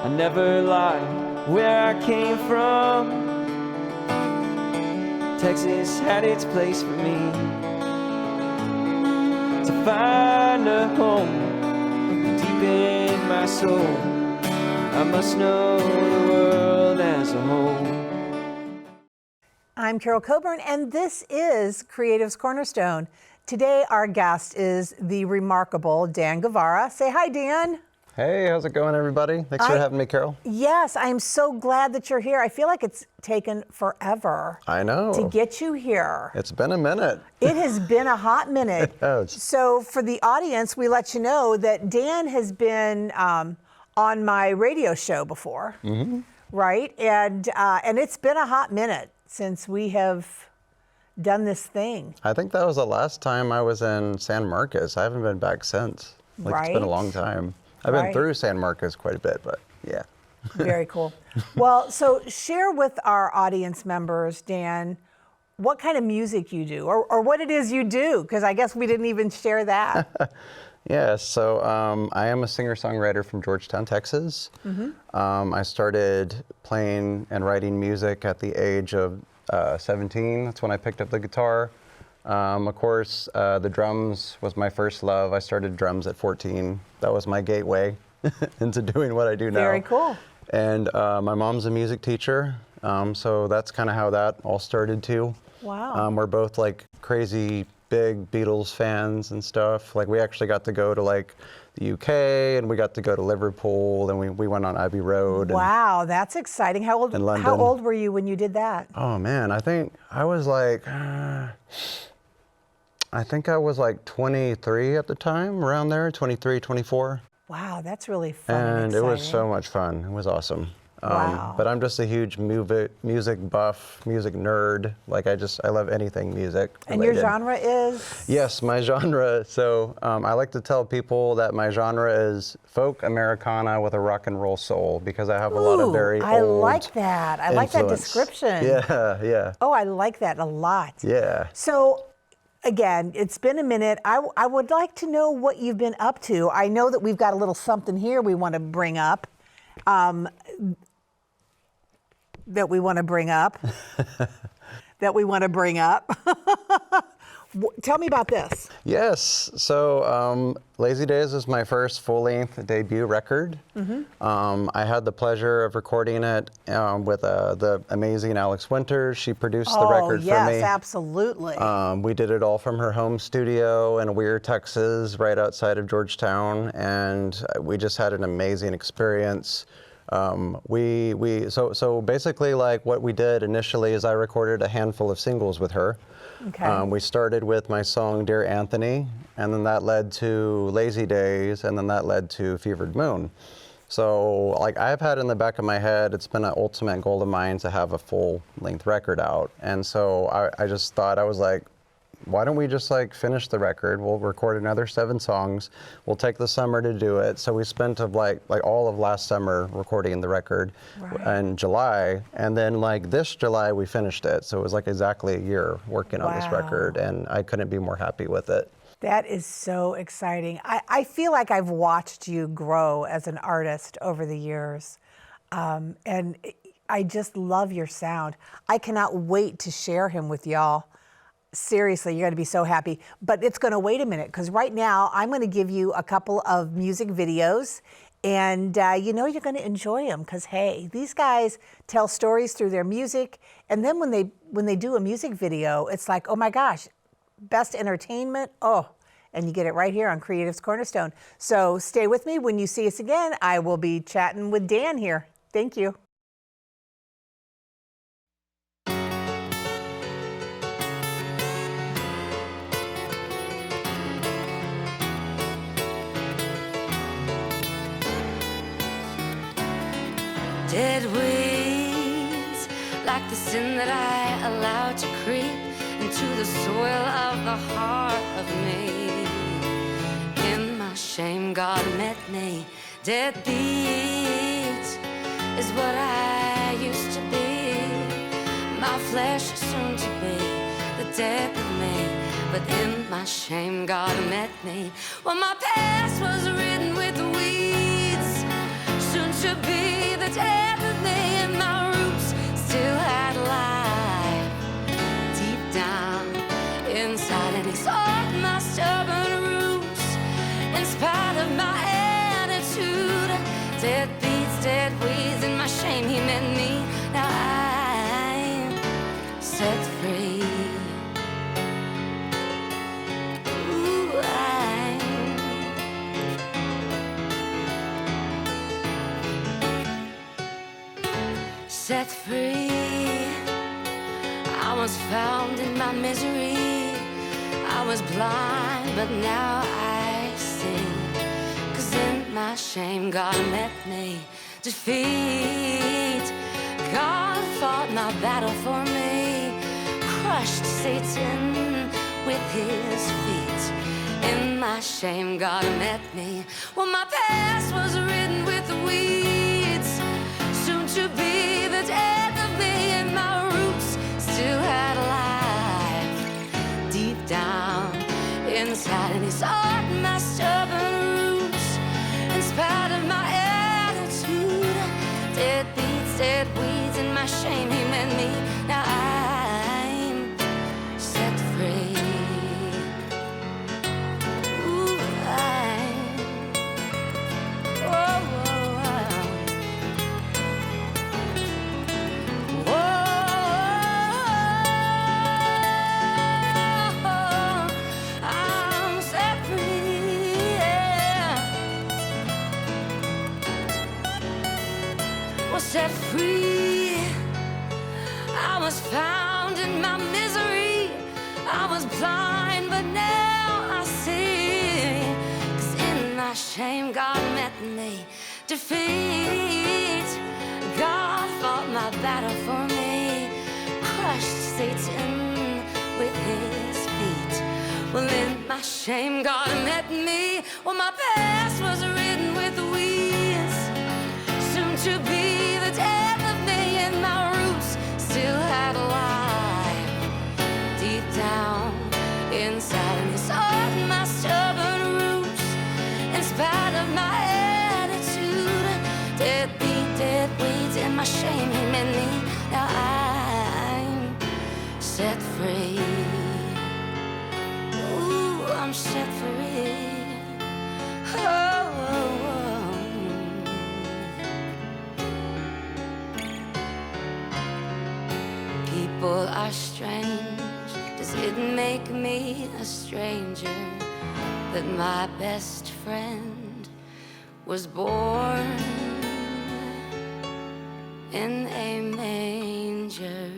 I never lied where I came from. Texas had its place for me to find a home deep in my soul. I must know the world as a whole. I'm Carol Coburn, and this is Creative's Cornerstone. Today, our guest is the remarkable Dan Guevara. Say hi, Dan. Hey, how's it going, everybody? Thanks for having me, Carol. Yes, I'm so glad that you're here. I feel like it's taken forever. I know. To get you here. It's been a minute. It has been a hot minute. It has. So for the audience, we let you know that Dan has been on my radio show before, right? And it's been a hot minute since we have done this thing. I think that was the last time I was in San Marcos. I haven't been back since. It's been a long time. I've been through San Marcos quite a bit, but yeah. Very cool. Well, so share with our audience members, Dan, what kind of music you do, or what it is you do, because I guess we didn't even share that. Yeah, so I am a singer-songwriter from Georgetown, Texas. I started playing and writing music at the age of 17. That's when I picked up the guitar. Of course, the drums was my first love. I started drums at 14. That was my gateway into doing what I do now. Very cool. And my mom's a music teacher, so that's kind of how that all started too. Wow. We're both like crazy big Beatles fans and stuff. Like we actually got to go to like the UK, and we got to go to Liverpool, and we went on Abbey Road. Wow, that's exciting. How old were you when you did that? Oh man, I think I was like, I think I was like 23 at the time, around there, 23, 24. Wow, that's really fun And it was so much fun. It was awesome. Wow. But I'm just a huge music buff, music nerd. Like I love anything music related. And your genre is? Yes, my genre. So I like to tell people that my genre is folk Americana with a rock and roll soul, because I have a lot of very I old like that. I like that description. Yeah, yeah. Oh, I like that a lot. Yeah. So, again, it's been a minute. I would like to know what you've been up to. I know that we've got a little something here we want to bring up. That we want to bring up. Tell me about this. Yes. So Lazy Days is my first full-length debut record. I had the pleasure of recording it with the amazing Alex Winters. She produced the record for me. Oh, yes, absolutely. We did it all from her home studio in Weir, Texas, right outside of Georgetown, and we just had an amazing experience. So basically, like what we did initially is I recorded a handful of singles with her. Okay. We started with my song Dear Anthony, and then that led to Lazy Days, and then that led to Fevered Moon. So like I've had in the back of my head, it's been an ultimate goal of mine to have a full-length record out. And so I just thought, I was like, why don't we just like finish the record? We'll record another 7 songs. We'll take the summer to do it. So we spent like all of last summer recording the record in July, and then like this July we finished it. So it was like exactly a year working on this record, and I couldn't be more happy with it. That is so exciting. I feel like I've watched you grow as an artist over the years, and I just love your sound. I cannot wait to share him with y'all. Seriously, you're going to be so happy. But it's going to wait a minute, because right now I'm going to give you a couple of music videos, and you know you're going to enjoy them, because hey, these guys tell stories through their music, and then when they do a music video, it's like, oh my gosh, best entertainment. Oh, and you get it right here on Creative's Cornerstone. So stay with me. When you see us again, I will be chatting with Dan here. Thank you. Dead weeds, like the sin that I allowed to creep into the soil of the heart of me. In my shame, God met me. Deadbeat is what I used to be. My flesh soon to be the death of me. But in my shame, God met me. Well, my past was written with weeds, soon to be in spite of my attitude. Dead beats, dead weeds, and my shame, he met me. Now I'm set free. Ooh, I'm set free. I was found in my misery. I was blind, but now I see. 'Cause in my shame, God met me. Defeat. God fought my battle for me. Crushed Satan with his feet. In my shame, God met me. Well, my past was written with weeds. Soon to be the death of me, and my roots still had life deep down inside. And he saw my stubborn roots in spite of my attitude. Dead beats, dead weeds, and my shame, he met me. Now I'm set free. Ooh, I'm, oh, oh, oh. I'm set free, yeah. Was set free. I was found in my misery. I was blind, but now I see. 'Cause in my shame, God met me. Defeat. God fought my battle for me. Crushed Satan with his feet. Well, in my shame, God met me. Well, my past was written with weeds. Soon to be the death of me, and my roots still had life deep down inside. And he saw my stubborn roots in spite of my attitude. Dead beat, dead weeds, and my shame, he met me. Now I'm set free. Ooh, I'm set free. Oh, oh, oh. People are strange. Does it make me a stranger that my best friend was born in a manger?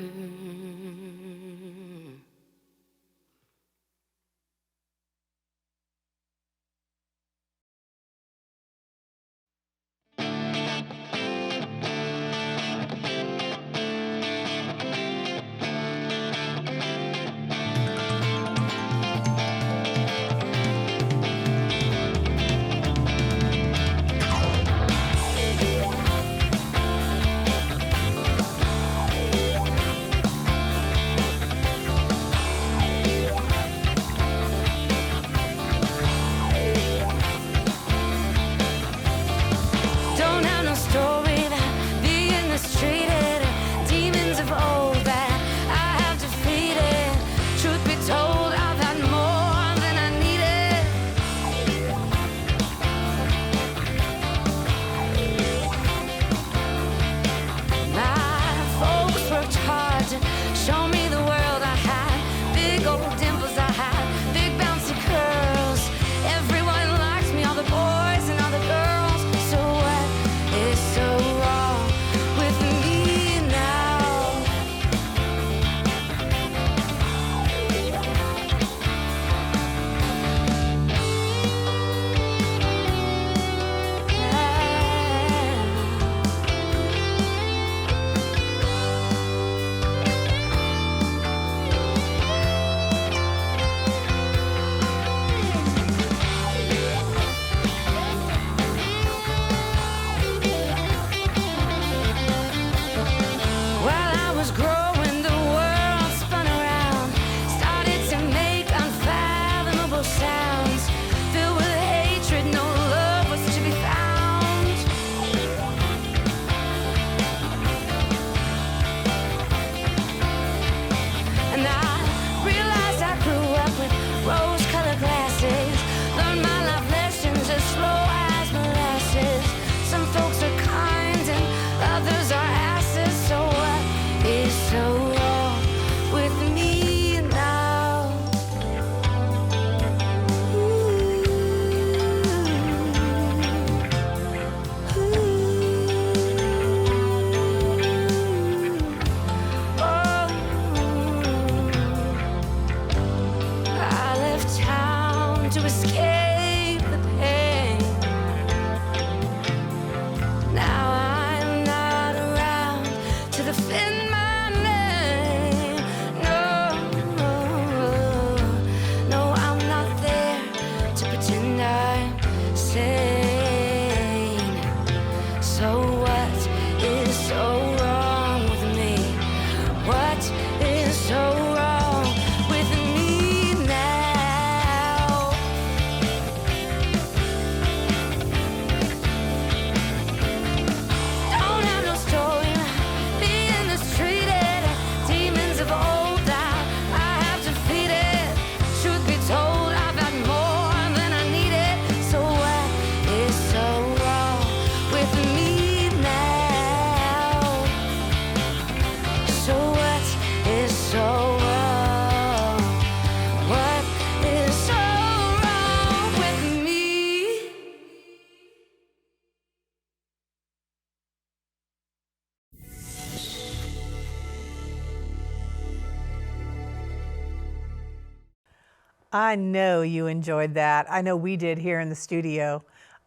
I know you enjoyed that. I know we did here in the studio.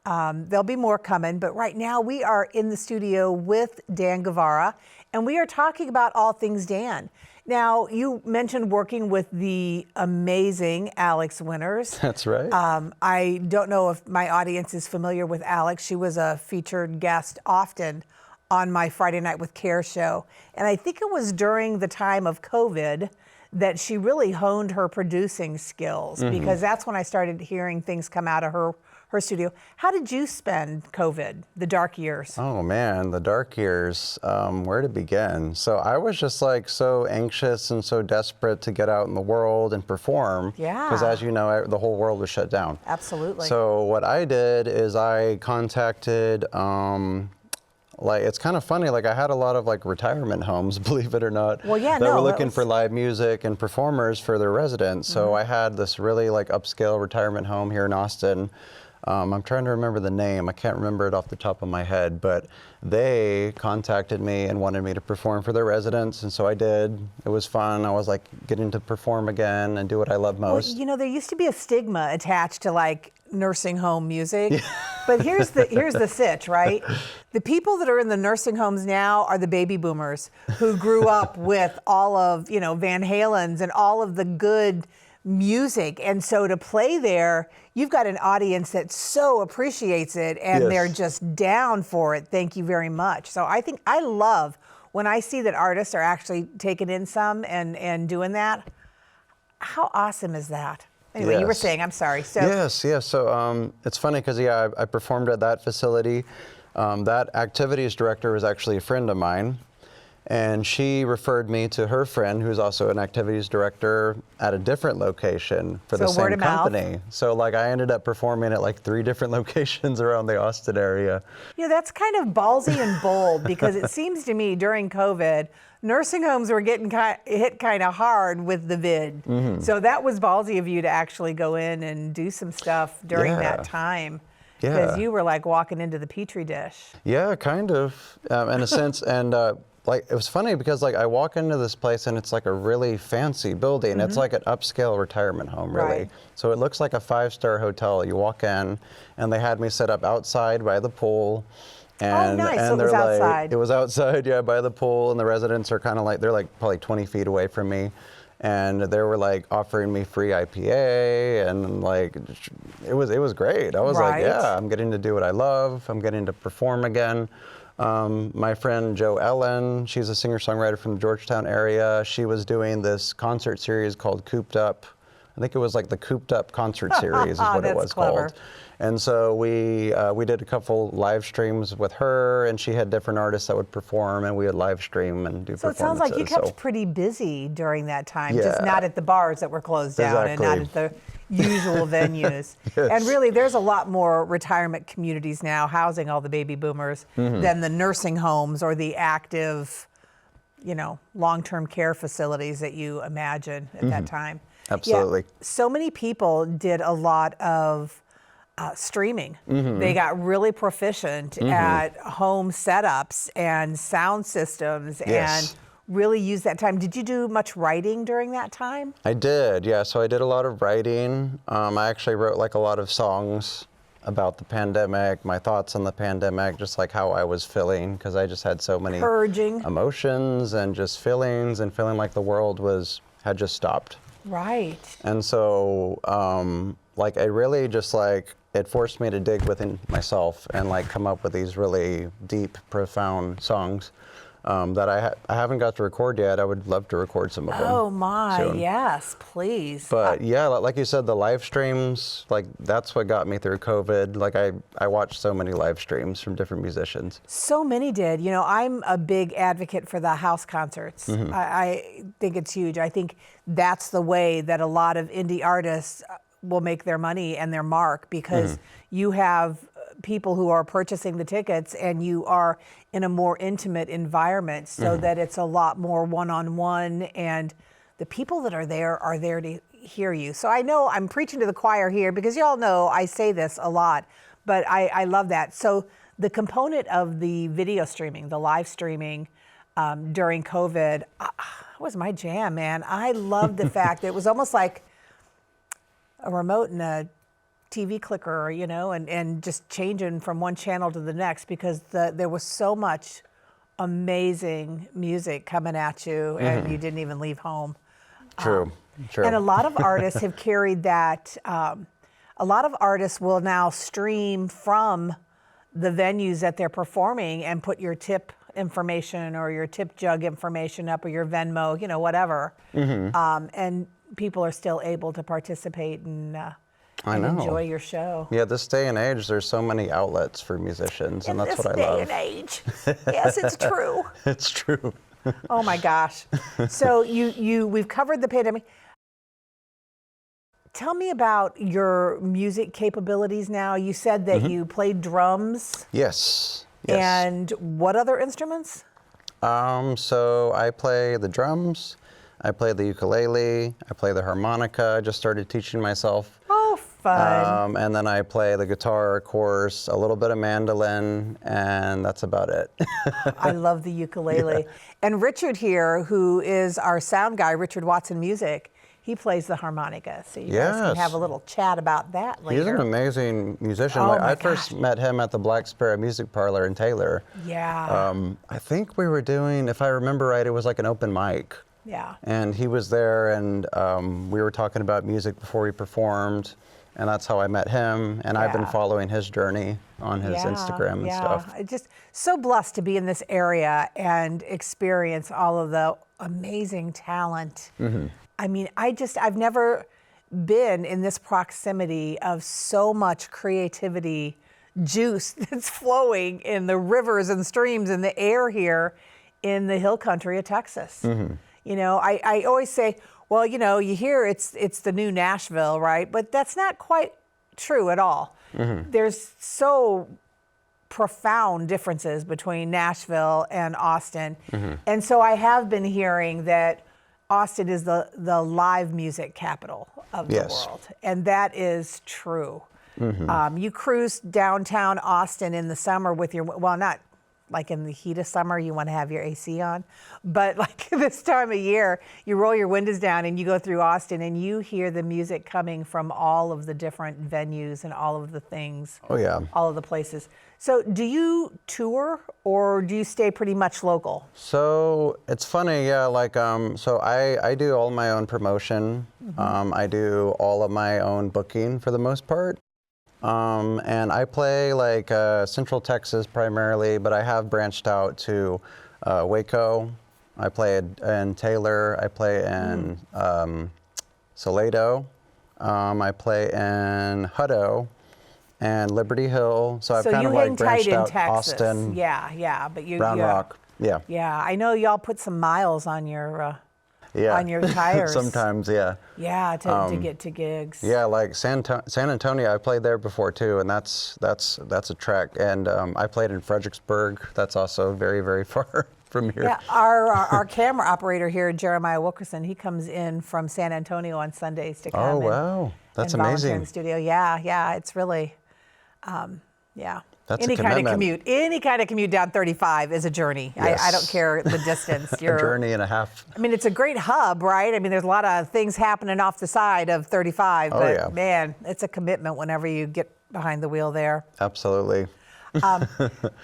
There'll be more coming, but right now we are in the studio with Dan Guevara, and we are talking about all things Dan. Now, you mentioned working with the amazing Alex Winters. That's right. I don't know if my audience is familiar with Alex. She was a featured guest often on my Friday Night with Care show. And I think it was during the time of COVID that she really honed her producing skills, because that's when I started hearing things come out of her studio. How did you spend COVID, the dark years? Oh man, the dark years, where to begin? So I was just like so anxious and so desperate to get out in the world and perform. Yeah. Because as you know, the whole world was shut down. Absolutely. So what I did is I contacted, like, it's kind of funny, like I had a lot of like retirement homes, believe it or not, Well, yeah, that no, were that looking was- for live music and performers for their residents. So I had this really like upscale retirement home here in Austin. I'm trying to remember the name. I can't remember it off the top of my head, but they contacted me and wanted me to perform for their residents, and so I did. It was fun. I was like getting to perform again and do what I love most. Well, you know, there used to be a stigma attached to like nursing home music, but here's the sitch, right? The people that are in the nursing homes now are the baby boomers who grew up with all of, you know, Van Halen's and all of the good music, and so to play there, you've got an audience that so appreciates it, and Yes. they're just down for it. Thank you very much. So I think I love when I see that artists are actually taking in some and doing that. How awesome is that? Anyway, you were Yes. saying, I'm sorry. So Yes. So it's funny because I performed at that facility. That activities director was actually a friend of mine, and she referred me to her friend, who's also an activities director at a different location for the So word same of mouth. company. So like I ended up performing at like 3 different locations around the Austin area. you know, that's kind of ballsy and bold, because it seems to me during COVID, nursing homes were getting hit kind of hard with the vid. So that was ballsy of you to actually go in and do some stuff during Yeah. that time. Yeah. Because you were like walking into the Petri dish. Yeah, kind of, in a sense. And like, it was funny because like I walk into this place and it's like a really fancy building. It's like an upscale retirement home, really. Right. So it looks like a 5-star hotel. You walk in and they had me set up outside by the pool. And, nice. and So it was they're like, outside. it was outside, yeah, by the pool. And the residents are kind of like, they're like probably 20 feet away from me. And they were like offering me free IPA, and like it was great. I was Right. like, yeah, I'm getting to do what I love. I'm getting to perform again. My friend Jo Ellen, she's a singer-songwriter from the Georgetown area. She was doing this concert series called Cooped Up. I think it was like the Cooped Up concert series is what it That's was clever. called. And so we did a couple live streams with her, and she had different artists that would perform, and we would live stream and do So it performances. sounds like you kept So- pretty busy during that time, just Yeah. not at the bars that were closed down and not at Exactly. the usual venues. Yes. And really, there's a lot more retirement communities now housing all the baby boomers than the nursing homes or the active, you know, long-term care facilities that you imagine at that time. Absolutely. Yeah, so many people did a lot of streaming. They got really proficient at home setups and sound systems Yes. and really used that time. Did you do much writing during that time? I did, yeah. So I did a lot of writing. I actually wrote like a lot of songs about the pandemic, my thoughts on the pandemic, just like how I was feeling, because I just had so many Purging. emotions and just feelings, and feeling like the world had just stopped. Right. And so, like, I really just like, it forced me to dig within myself and like come up with these really deep, profound songs that I haven't got to record yet. I would love to record some of them. Oh my, soon. yes, please. But yeah, like you said, the live streams, like that's what got me through COVID. Like I watched so many live streams from different musicians. So many did. You know, I'm a big advocate for the house concerts. I think it's huge. I think that's the way that a lot of indie artists will make their money and their mark, because you have people who are purchasing the tickets and you are in a more intimate environment, so that it's a lot more one-on-one, and the people that are there to hear you. So I know I'm preaching to the choir here, because y'all know I say this a lot, but I love that. So the component of the video streaming, the live streaming during COVID, was my jam, man. I loved the fact that it was almost like remote and a TV clicker, you know, and just changing from one channel to the next because there was so much amazing music coming at you and you didn't even leave home. True. And a lot of artists have carried that. A lot of artists will now stream from the venues that they're performing and put your tip information or your tip jug information up or your Venmo, you know, whatever. And people are still able to participate and enjoy your show. Yeah, this day and age, there's so many outlets for musicians, and that's what I love. In this day and age. Yes, it's true. It's true. Oh my gosh. So we've covered the pandemic. Tell me about your music capabilities now. You said that you played drums. Yes. And what other instruments? So I play the drums, I play the ukulele, I play the harmonica. I just started teaching myself. Oh, fun. And then I play the guitar, of course, a little bit of mandolin, and that's about it. I love the ukulele. Yeah. And Richard here, who is our sound guy, Richard Watson Music, he plays the harmonica. So you guys can have a little chat about that later. He's an amazing musician. Oh I first met him at the Black Sparrow Music Parlor in Taylor. Yeah. I think we were doing, if I remember right, it was like an open mic. Yeah. And he was there, and we were talking about music before we performed, and that's how I met him. And I've been following his journey on his Instagram and stuff. Just so blessed to be in this area and experience all of the amazing talent. I mean, I've never been in this proximity of so much creativity juice that's flowing in the rivers and streams and the air here in the hill country of Texas. You know, I always say, well, you know, you hear it's the new Nashville, right? But that's not quite true at all. There's so profound differences between Nashville and Austin. And so I have been hearing that Austin is the live music capital of the world. And that is true. You cruise downtown Austin in the summer with your, well, not like in the heat of summer, you want to have your AC on, but like this time of year, you roll your windows down and you go through Austin and you hear the music coming from all of the different venues and all of the things. Oh yeah. All of the places. So do you tour or do you stay pretty much local? So it's funny, yeah, like, so I do all my own promotion. I do all of my own booking for the most part. And I play like Central Texas primarily, but I have branched out to Waco. I play in Taylor. I play in Salado. I play in Hutto and Liberty Hill. So I've kind of like branched out Austin. Yeah, but you Round Rock. Yeah. Yeah, I know y'all put some miles on your on your tires. Sometimes, yeah. Yeah, to get to gigs. Yeah, like San Antonio, I played there before too, and that's a trek. And I played in Fredericksburg. That's also very, very far from here. Yeah, our camera operator here, Jeremiah Wilkerson, he comes in from San Antonio on Sundays to come. Oh wow, that's and amazing. In the studio. Yeah, it's really, yeah. That's any a kind commitment. Any kind of commute down 35 is a journey. Yes. I don't care the distance. A journey and a half. I mean, it's a great hub, right? I mean, there's a lot of things happening off the side of 35, Oh, but yeah. man, it's a commitment whenever you get behind the wheel there. Absolutely.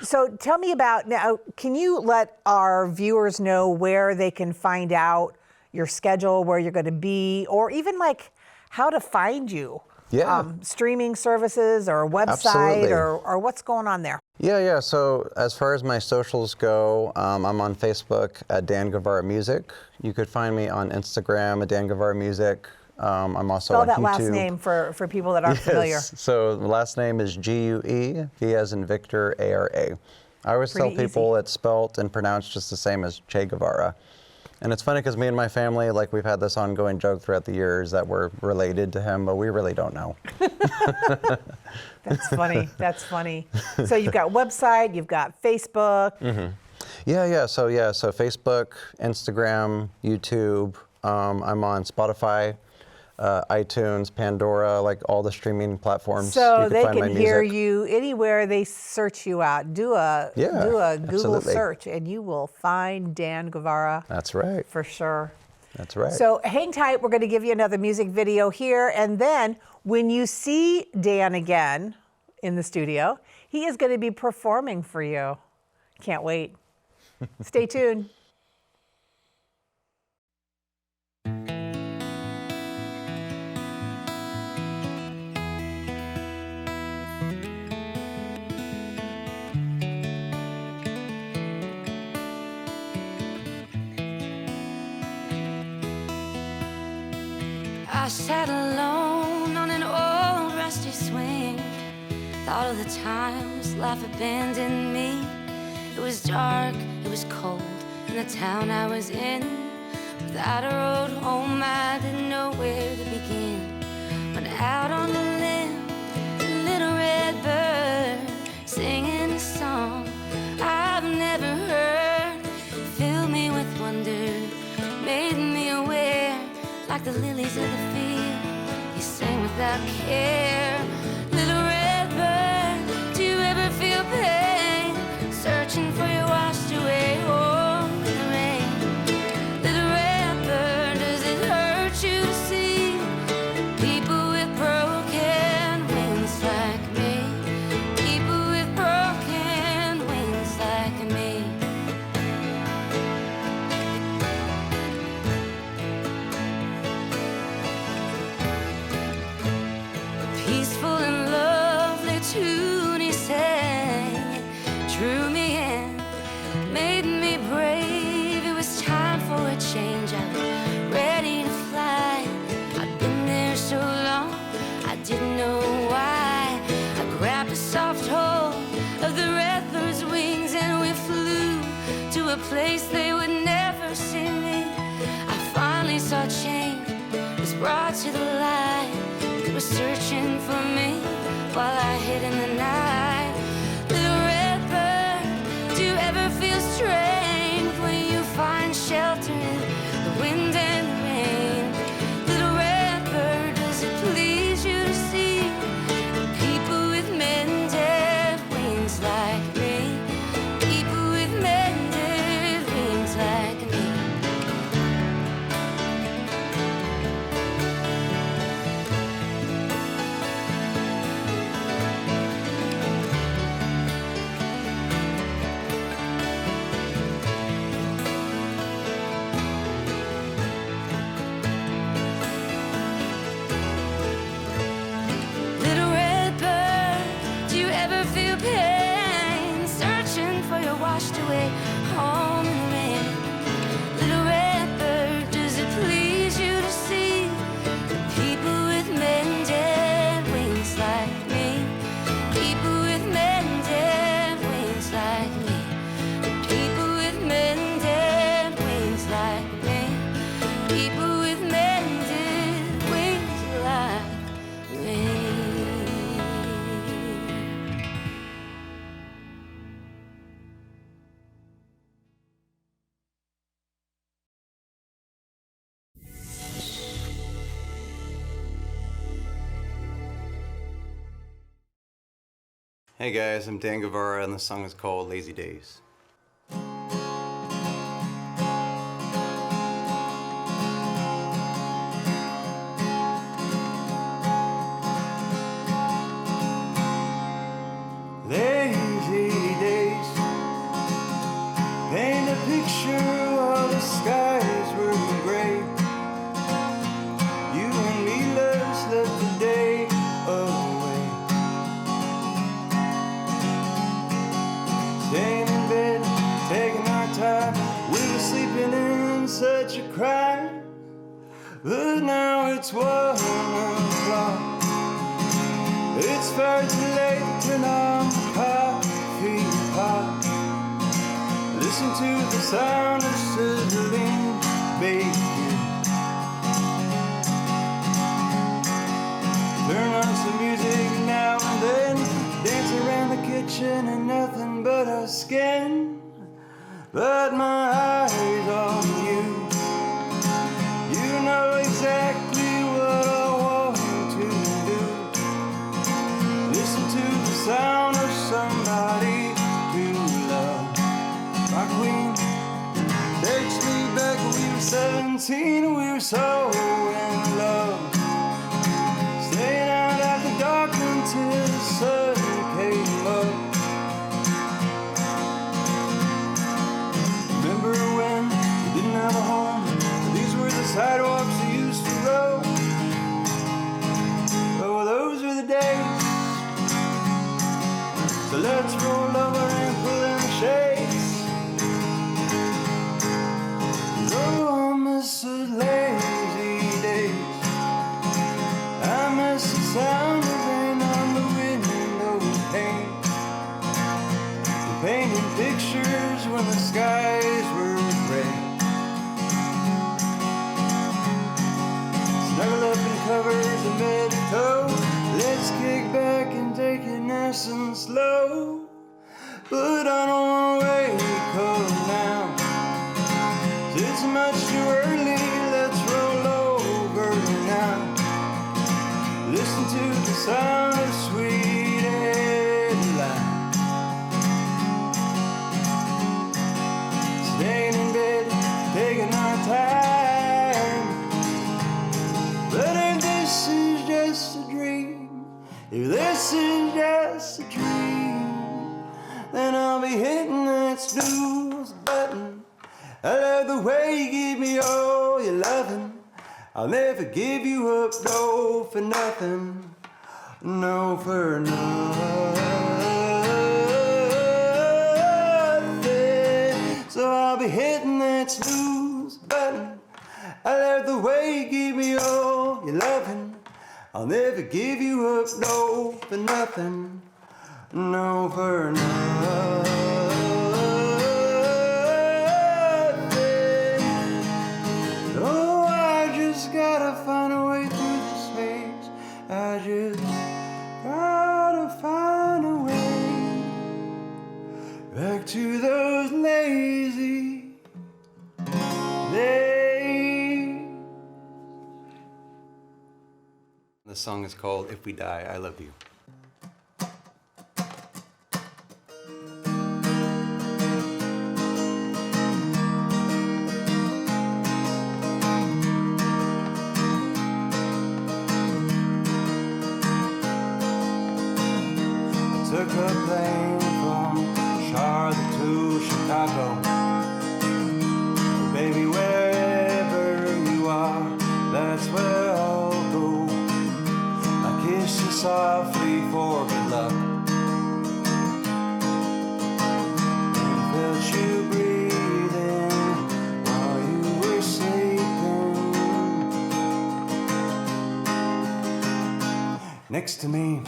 So tell me about now, can you let our viewers know where they can find out your schedule, where you're going to be, or even like how to find you? Yeah. Streaming services or website or what's going on there? Yeah. So as far as my socials go, I'm on Facebook at Dan Guevara Music. You could find me on Instagram at Dan Guevara Music. I'm also on YouTube. Spell that last name for people that aren't familiar. So the last name is G-U-E, V as in Victor, A-R-A. I always tell people it's spelt and pronounced just the same as Che Guevara. And it's funny because me and my family, like we've had this ongoing joke throughout the years that we're related to him, but we really don't know. That's funny. That's funny. So you've got website, you've got Facebook. Yeah. So Facebook, Instagram, YouTube. I'm on Spotify, iTunes, Pandora, like all the streaming platforms. So they find my can hear music. you anywhere they search you out. Do a Google absolutely. search and you will find Dan Guevara. That's right. For sure. That's right. So hang tight. We're going to give you another music video here. And then when you see Dan again in the studio, he is going to be performing for you. Can't wait. Stay tuned. I sat alone on an old rusty swing. Thought of the times life abandoned me. It was dark, it was cold in the town I was in. Without a road home, I didn't know where to begin. Went out on the limb, a little red bird singing a song I've never heard. Filled me with wonder, made me aware. Like the lilies of the field, he sang without care. Little red bird, do you ever feel pain? Searching for your washed away home in the rain. Little red bird, does it hurt you to see people with broken wings like me? People with broken wings like me. Peaceful and lovely tune he sang, drew me in, made me brave. It was time for a change, I was ready to fly. I'd been there so long, I didn't know why. I grabbed a soft hold of the red bird's wings and we flew to a place they would never see me. I finally saw change was brought to the light. It was searching for me while I hid in the night. Little red bird, do you ever feel strength when you find shelter in the wind and the rain? Little red bird, does it please you to see people with mended wings like me? People with mended wings like me. Little red bird, do you ever feel pain? Searching for your washed away home in the rain. Little red bird, does it please you to see people with mended wings like me? People with mended wings like me. People with mended wings like me. People with mended wings like me. Hey guys, I'm Dan Guevara and the song is called Lazy Days. Lazy days paint a picture while the skies were gray. You and me, let's let the day away. Staying in bed, taking our time. We were sleeping in such a crime, but now it's 1 o'clock. It's far too late to turn on the coffee pot. Listen to the sound of sizzling bacon. Turn on some music now and then. Dance around the kitchen and nothing but our skin. But my eyes on you. You know exactly what I want to do. Listen to the sound of somebody to love. My queen takes me back when we were 17. 17, we were so in love. Staying out after dark until the sun came up. Remember when we didn't have a home? These were the sidewalks we used to roam. Oh, those were the days. So let's roll over and pull in the shades. Oh, I miss those lazy days. I miss the sound of rain on the window pane. The painting pictures when the skies were gray. Snuggle up in covers and bed to toe. Let's kick back and take it nice and slow. But I don't wanna wake up now. It's much too early, let's roll over now. Listen to the sound of sweet Adeline. Staying in bed, taking our time. But if this is just a dream, if this is just a dream, then I'll be hitting that snooze button. I love the way you give me all your loving. I'll never give you up, no, for nothing. No, for nothing. So I'll be hitting that snooze button. I love the way you give me all your loving. I'll never give you up, no, for nothing. No, for nothing. Oh, I just gotta find a way through this haze. I just gotta find a way back to those lazy days. The song is called If We Die, I Love You. Took a plane from Charlotte to Chicago. Baby, wherever you are, that's where I'll go. I kiss you softly for good luck, and felt you breathing while you were sleeping next to me.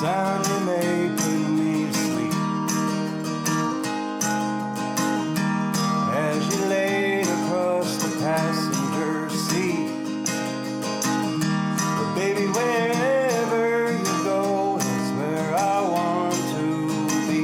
Sound you made put me to sleep as you laid across the passenger seat. But baby, wherever you go, that's where I want to be.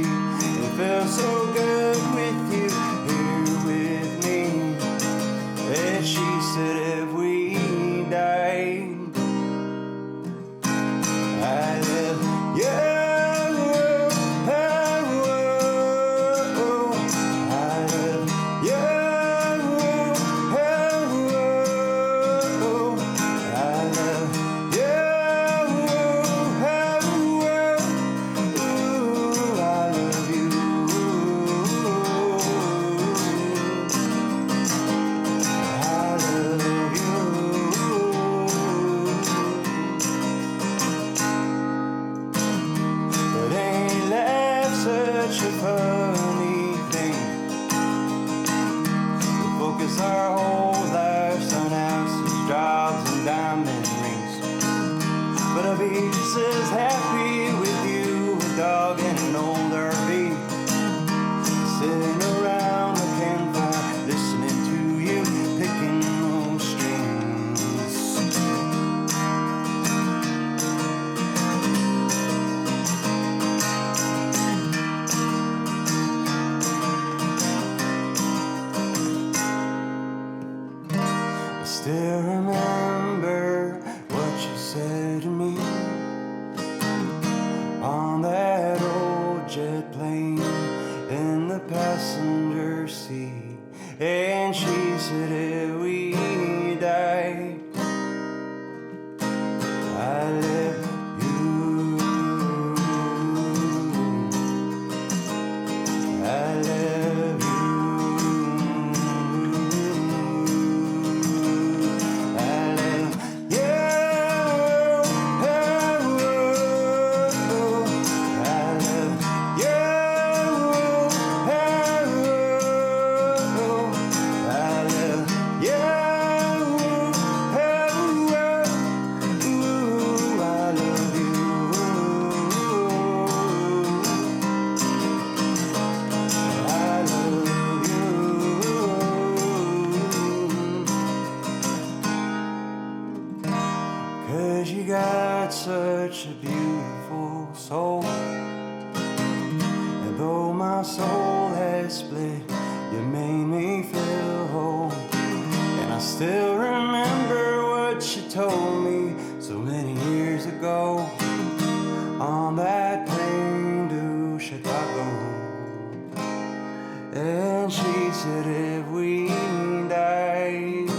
passenger seat, and she said if we died, I love you. I love you. I love you. Cause you got such a beautiful soul, and though my soul has split, you made me feel whole. And I still remember what you told me so many years ago on that plane to Chicago. And she said if we died,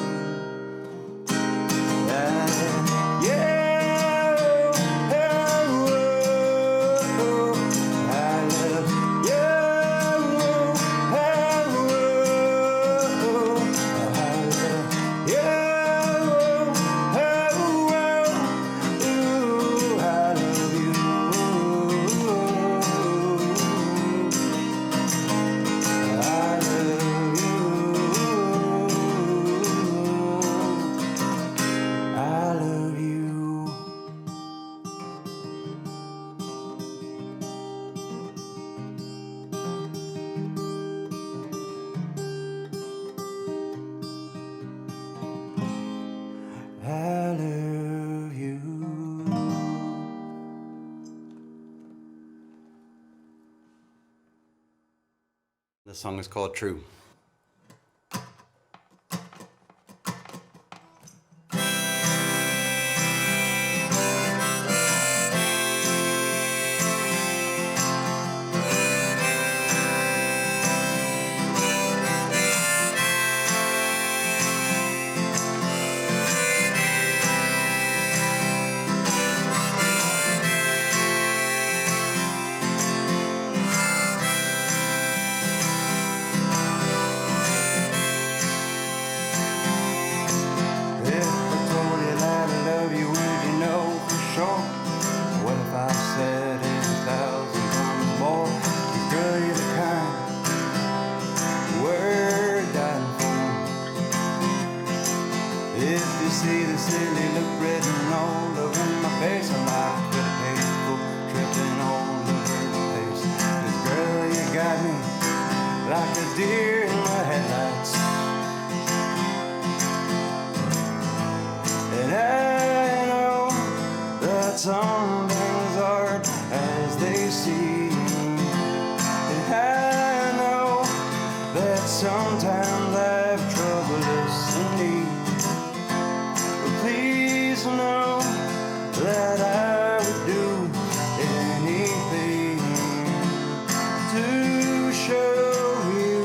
I love you. This song is called True. See the silly look written all over my face. I might could have paid for tripping all over the place. 'Cause girl, you got me like a deer in the headlights. And I know that some things aren't as they seem. And I know that sometimes I have trouble listening. Please know that I would do anything to show you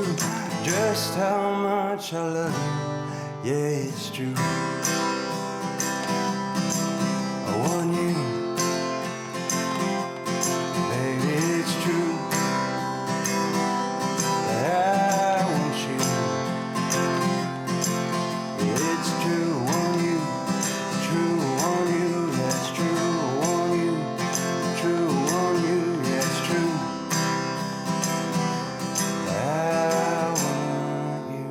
just how much I love you. Yeah, it's true. I want you, baby, it's true. I want you. It's true, I want you. True on you, that's true on you. True on you, that's true. I want you.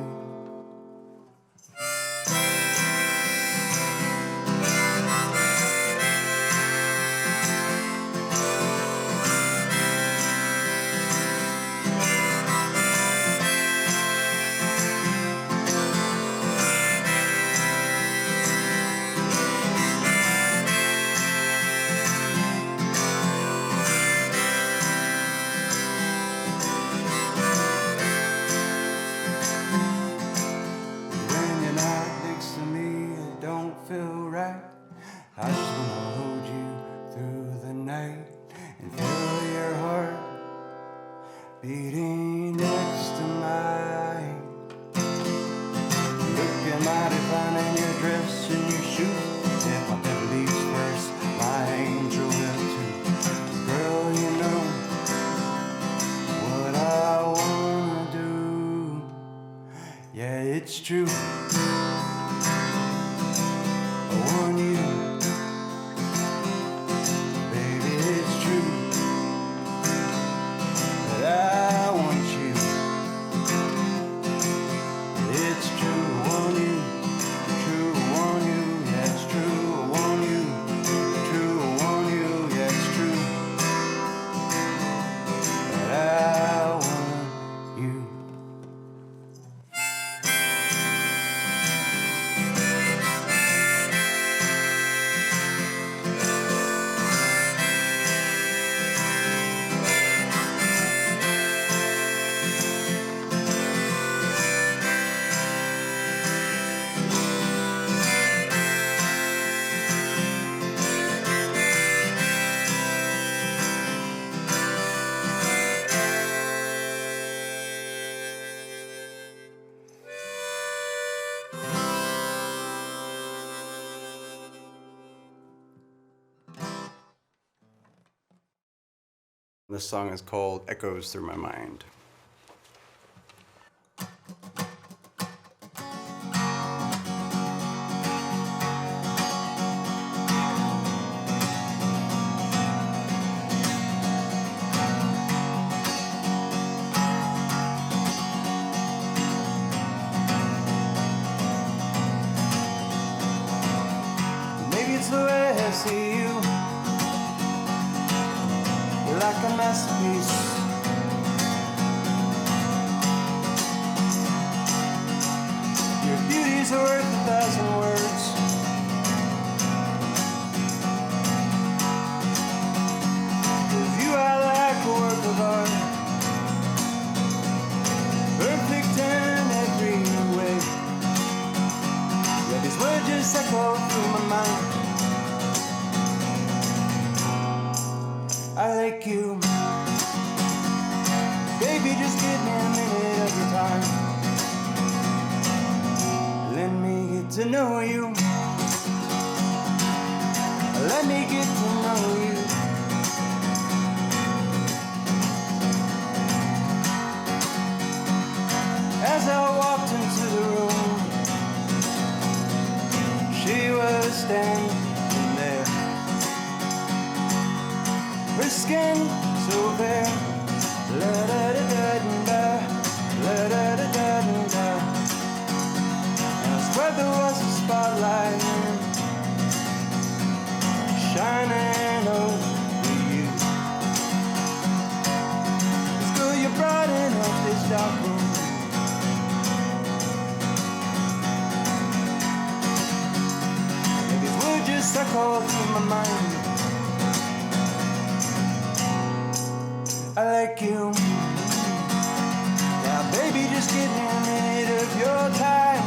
it's true. I want you. Baby, it's true that I want you. It's true, I want you. True, I want you. Yeah, it's true, I want you. True, I want you. Yeah, it's true that I want you. This song is called Echoes Through My Mind. Maybe it's the way I see you. You're like a masterpiece. Your beauty's worth 1,000 words. With you I like a work of art, perfect in every way. Yeah, these words just echo through my mind. I like you. Baby, just give me a minute of your time. Let me get to know you. Let me get to know you. As I walked into the room, she was standing there. Her skin so fair, la da da da da, la da da da da. And I swear there was a spotlight shining over you. 'Cause girl, you brighten up this dark room. And these words just echo through my mind. I like you. Now baby, just give me a minute of your time.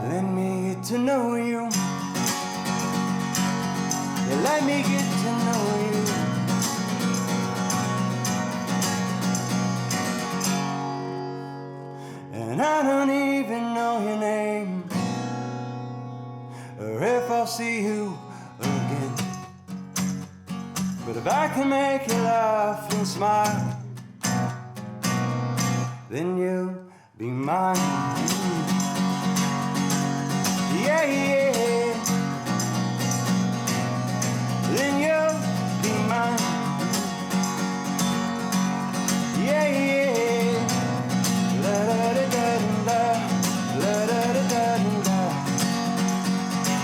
Let me get to know you. Yeah, let me get to know you. And I don't even know your name, or if I'll see you again. But if I can make you laugh and smile, then you'll be mine. Yeah, yeah. Then you'll be mine. Yeah, yeah. La da da da da, la da da da da.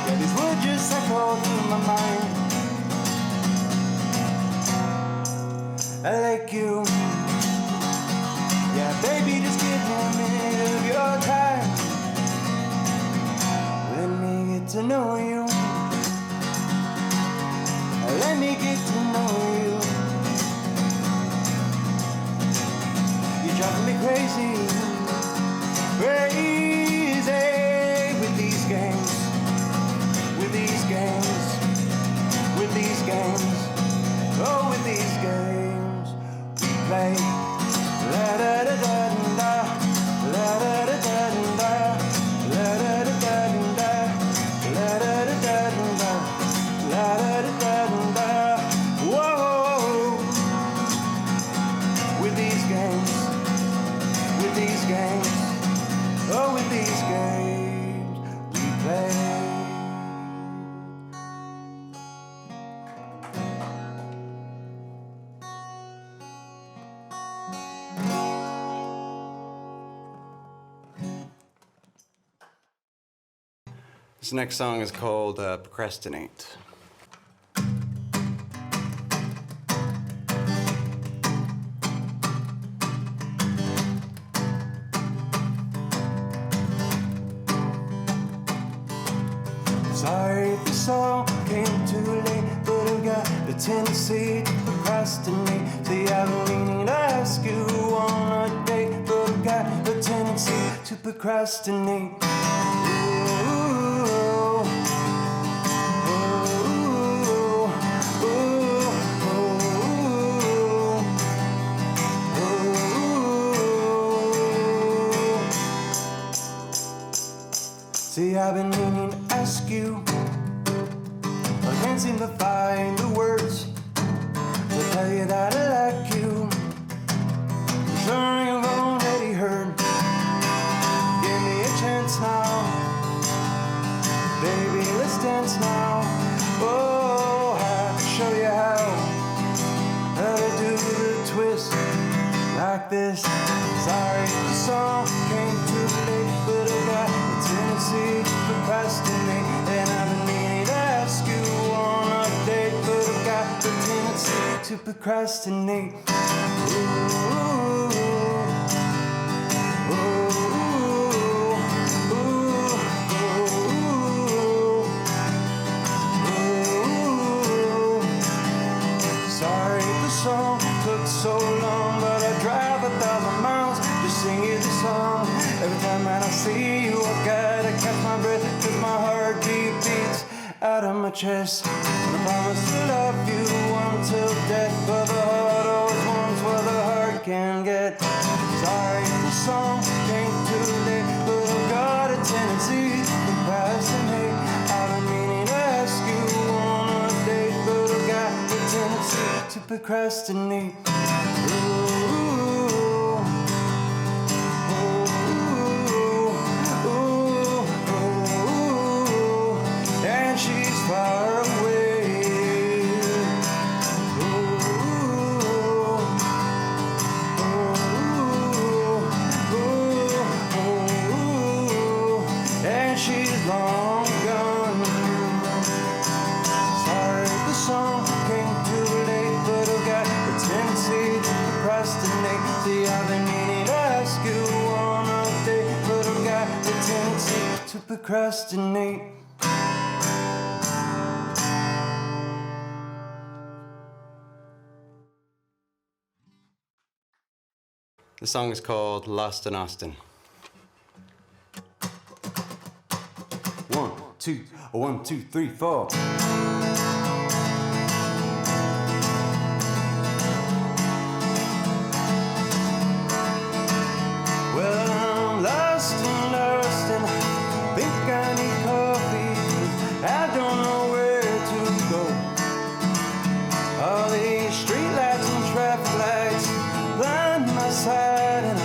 Yeah, these words just echo through my mind. I like you. Yeah, baby, just give me a minute of your time. Let me get to know you. Let me get to know you. You're driving me crazy, crazy with these games, with these games, with these games, oh, with these games we play. La da da da da, la da da da da, la da da da da, la da da da da, la da da da da. Whoa, with these games, with these games. Oh, with these games we play. This next song is called Procrastinate. Sorry if the song came too late, but I've got the tendency to procrastinate. See, I've been meaning to ask you on a date, but I've got the tendency to procrastinate. See, I've been meaning to ask you, but I can't seem to find the words to tell you that I like you. I'm sure you've already heard. Give me a chance now, baby, let's dance now. Oh, I'll show you how to do the twist like this. Sorry, the song came too late, but I got a tendency to procrastinate. And I've been meaning to ask you on a date, but I've got the tendency to procrastinate. Sorry the song took so long, but I drive 1,000 miles to sing you the song. Every time that I see you, I gotta catch my breath, 'cause my heartbeat beats out of my chest. And I promise to love you until death, but the heart always wants what the heart can get. Sorry the song came too late, but I've got a tendency to procrastinate. I've been meaning to ask you on a date, but I've got the tendency to procrastinate. And she's far away. And she's long gone. Sorry the song came too late, but I've got a tendency to procrastinate. See, I've been meaning to ask you on a date, but I've got the tendency to procrastinate. The song is called Lost in Austin. 1, 2, 1, 2, 3, 4. Well, I'm lost in Austin. Think I need coffee, 'cause I don't know where to go. All these street lights and traffic lights blind my sight, and I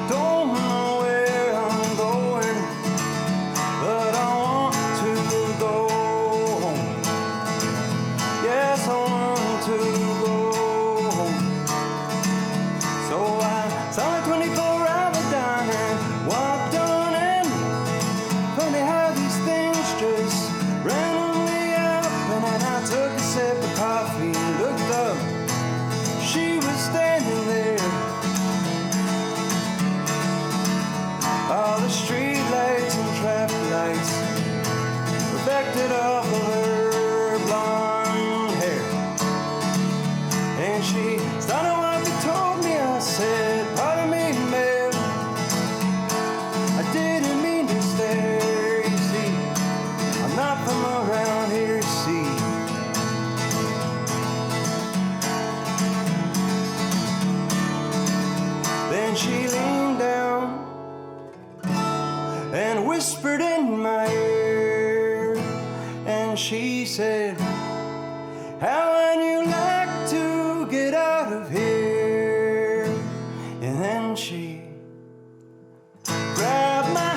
don't know where I'm going, but I want to go home. Yes, I want to go home. So I saw a 24-hour dine and walked on in. Funny how these things just randomly happen. And I took a sip of coffee and looked up. She was standing there. All the street lights and traffic lights reflected off of her blonde hair. And she started what they told me. I said, pardon me, ma'am, I didn't mean to stare. You see, I'm not from around here, see. Then she leaned down and whispered in my ear, and she said, how would you like to get out of here? And then she grabbed my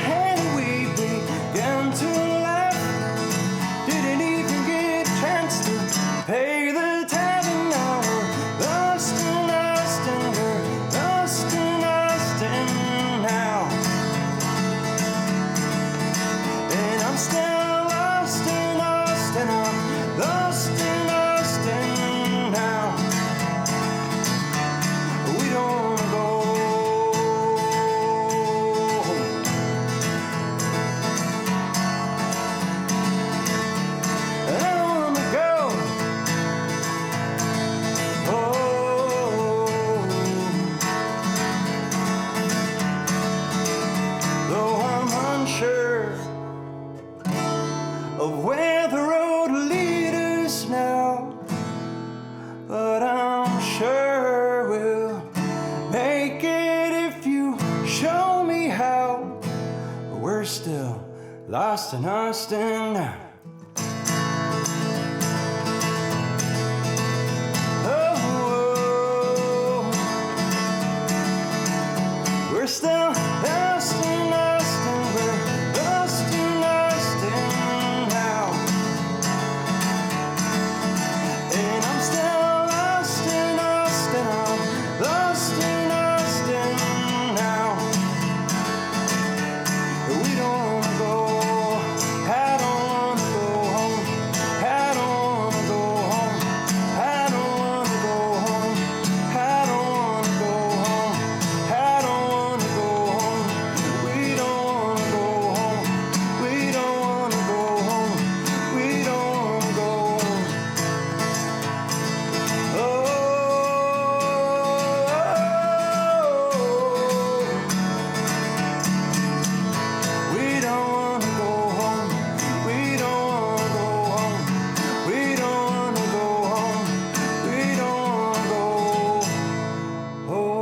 show me how. We're still lost in Austin now. We're still lost in Austin, we're lost in Austin now. And I'm still lost in Austin, I'm lost in Austin now. We don't wanna go, I don't wanna go home, I don't wanna go home, I don't wanna go home, I don't wanna go home, I don't wanna go home. We don't wanna go home, we don't wanna go home, we don't wanna go home. Oh, we don't wanna go home, we don't wanna go home, we don't wanna go home, we don't wanna go home.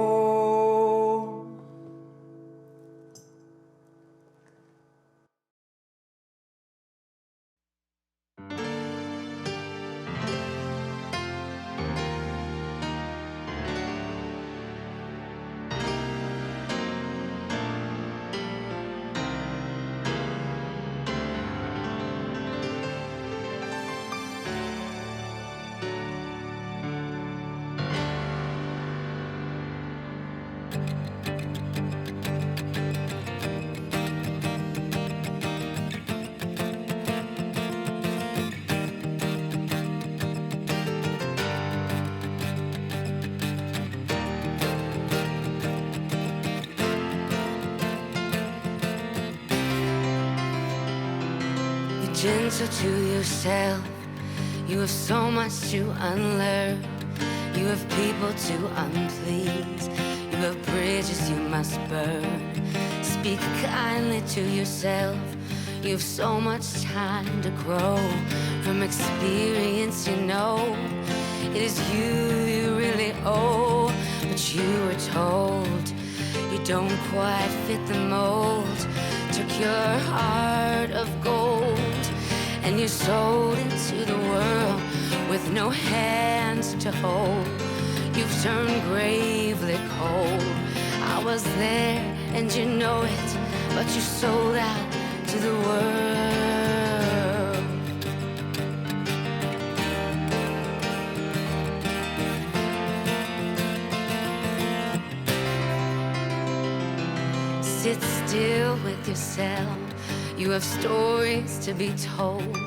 You're gentle to yourself. You have so much to unlearn. You have people to unplease. You have bridges you must burn. Speak kindly to yourself. You have so much time to grow. From experience, you know it is you really owe. But you were told you don't quite fit the mold. Took your heart of gold and you sold into the world with no hands to hold. You've turned gravely cold. I was there and you know it, but you sold out to the world. Sit still with yourself. You have stories to be told.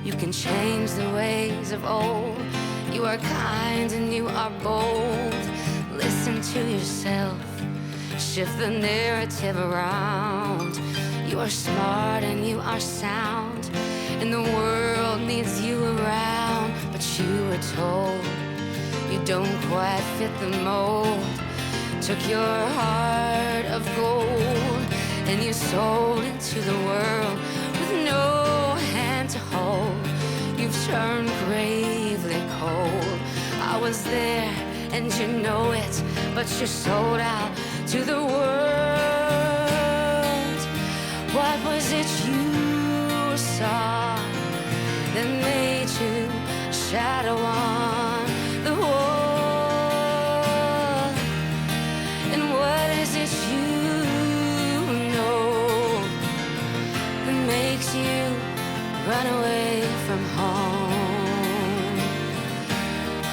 You can change the ways of old. You are kind and you are bold. Listen to yourself. Shift the narrative around. You are smart and you are sound, and the world needs you around. But you were told you don't quite fit the mold. Took your heart of gold and you sold into the world with no hand to hold. You've turned gravely cold. I was there and you know it, but you sold out to the world. What was it you saw that made you shadow on the wall? And what is it you know that makes you run away from home?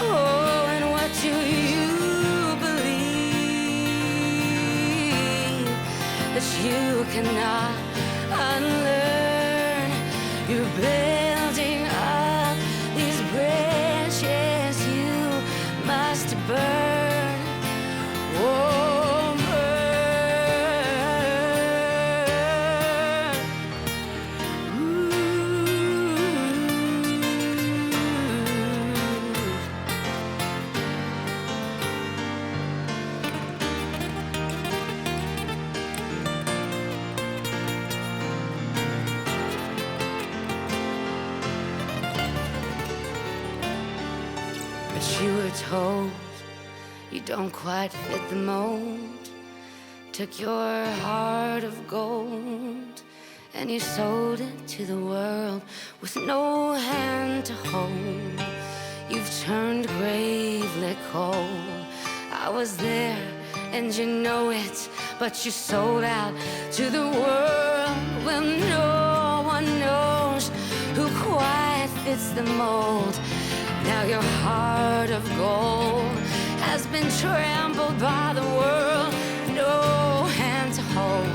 Oh, and what do you believe that you cannot unlearn? You're building up these bridges you must burn. Oh, burn. But you were told you don't quite fit the mold. took your heart of gold and you sold it to the world with no hand to hold. You've turned gravely cold. I was there and you know it, but you sold out to the world. Well, no one knows who quite fits the mold. Now your heart of gold has been trampled by the world. No hand to hold.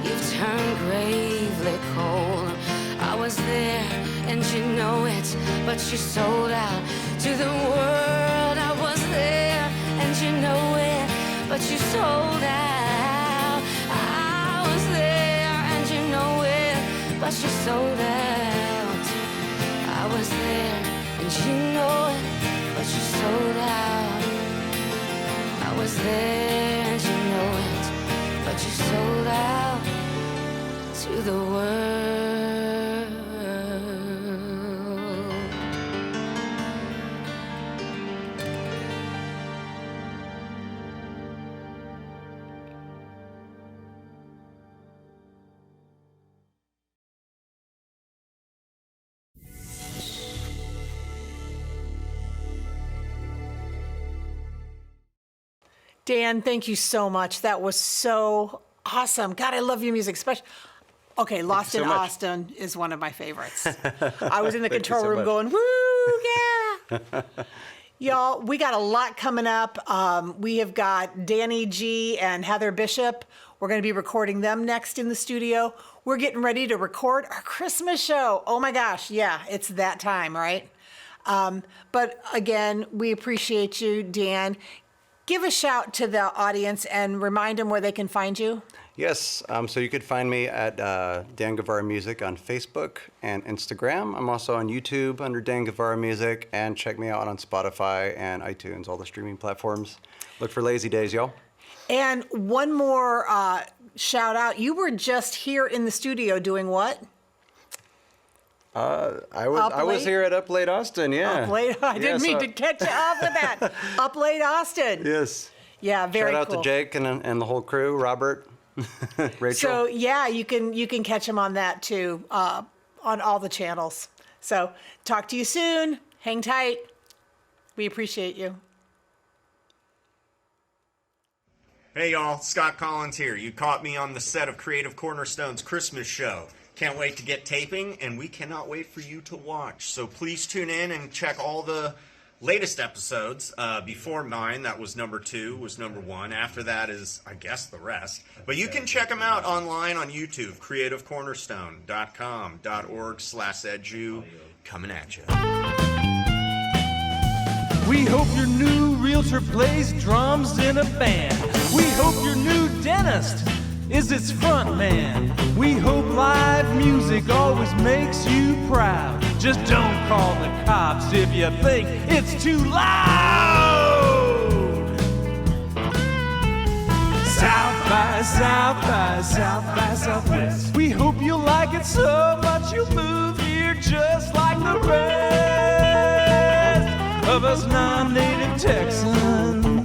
You've turned gravely cold. I was there and you know it, but you sold out to the world. I was there and you know it, but you sold out. I was there and you know it, but you sold out. I was there and you know it, but you sold out. I was there and you know it, but you sold out to the world. Dan, thank you so much. That was so awesome. God, I love your music, especially. Okay, Lost in Austin is one of my favorites. I was in the control room going, woo, yeah. Y'all, we got a lot coming up. We have got Danny G and Heather Bishop. We're going to be recording them next in the studio. We're getting ready to record our Christmas show. Oh my gosh, yeah, it's that time, right? But again, we appreciate you, Dan. Give a shout to the audience and remind them where they can find you. Yes, so you could find me at Dan Guevara Music on Facebook and Instagram. I'm also on YouTube under Dan Guevara Music, and check me out on Spotify and iTunes, all the streaming platforms. Look for Lazy Days, y'all. And one more shout out. You were just here in the studio doing what? I was here at Up Late Austin, yeah. Up Late, I didn't mean to catch you off with that. Up Late Austin. Yes. Yeah, very cool. Shout out to Jake and the whole crew, Robert, Rachel. So yeah, you can catch them on that too, on all the channels. So talk to you soon. Hang tight. We appreciate you. Hey y'all, Scott Collins here. You caught me on the set of Creative Cornerstone's Christmas show. Can't wait to get taping, and we cannot wait for you to watch. So please tune in and check all the latest episodes. Before mine, that was number 2, was number 1. After that is, I guess, the rest. But you can check them out online on YouTube, creativecornerstone.com.org/edu. Coming at you. We hope your new realtor plays drums in a band. We hope your new dentist is its front man. We hope live music always makes you proud. Just don't call the cops if you think it's too loud. South by South by South by Southwest. We hope you'll like it so much you'll move here just like the rest of us non-native Texans.